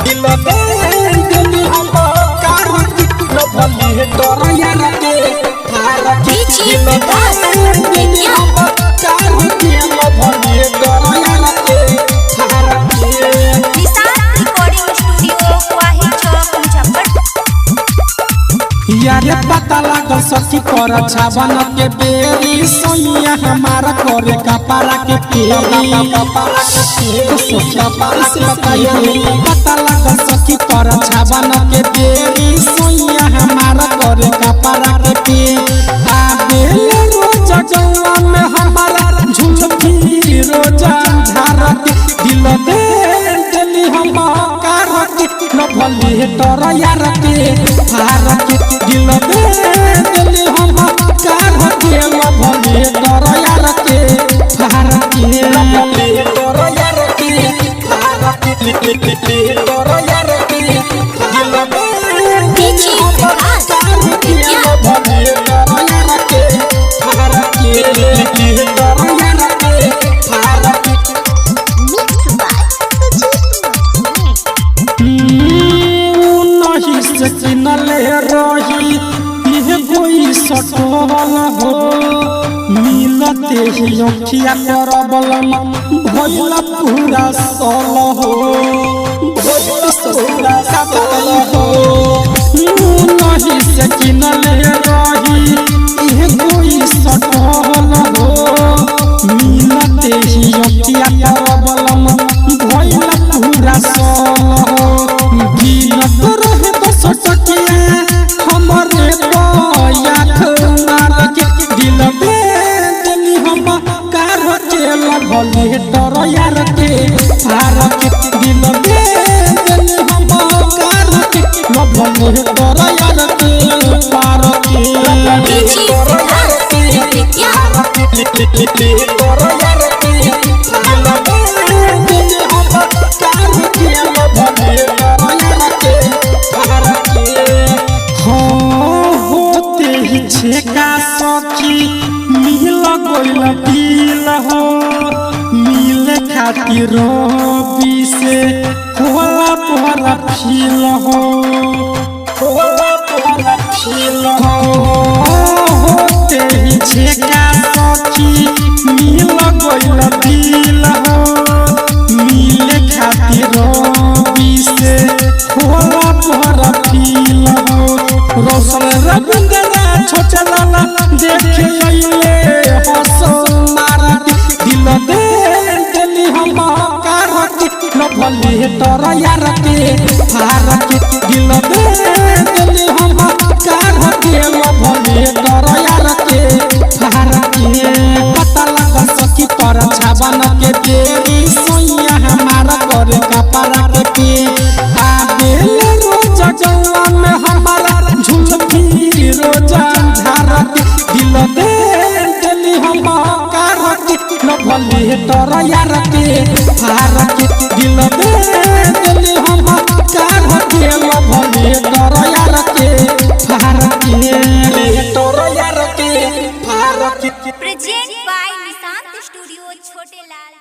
दिल दे दिल हम कार न भली तोर यार के थारा दिल दे दिल हम कार न भली तोर यार के थारा निशांत रिकॉर्डिंग स्टूडियो वाही चौक मुजफ्फरपुर। यारे पता लागल सखी कर छावन के बेरी सोनिया हमारा करे कपारा के पेरी पता लागल सखी कर छावन के बेरी सोनिया हमारा करे कपारा के पेरी आबे रोज जंगला में हमारा झुलफी रोजा धारा के दिल दे दिली हम कार न भली तोर यार के थारा के दिल दे दिली हम कार न भली तोर यार के थारा के तोर यार के थारा के तोर यार के दिल दे हम कार न भली तोर यार के थारा के तोर यार के थारा के नले रही ये कोई सटोल हो मिलते ही अखिया करबल भइल पूरा सल हो नहीं से किनले रही ये कोई सटोल हो मिलते ही अखिया करबल भइल पूरा सल हो दिन रहे सटकिया हमरे याद मार के दिल दे दिली हम कार के भले तोर यार के थारा के दिल दे दिली हम कार के भले तोर यार के पार के तोर यार के तोर यार के दिल दे दिली हम कार के भले तोर यार के थारा छेका सखी मिल गइल दिल हो मिले खातिर रवि से होला तोरा फील हो होला तोरा फील हो होते ही छेका सखी मिल गइल दिल हो मिले खातिर रवि से होला तोरा फील हो रोशन रविंद्र छोटा लाला देखे आइले हंसो मार दिल दे दिली हम कार न भली तोर यार के थारा के दिल दे दिली हम कार न भली तोर यार के थारा के पता लागल सखी तोर छावन के बेरी सोनिया हमारा करे कपारा के पे आबे रोज जंगला में हमारा झुलफी रोजा धारा के दिल दे दिली हम कार न भली तोर यार के थारा के दिल दे दिली हम कार न भली तोर यार के थारा के तोर यार के थारा के प्रेजेंट बाय निशांत स्टूडियो छोटे लाल।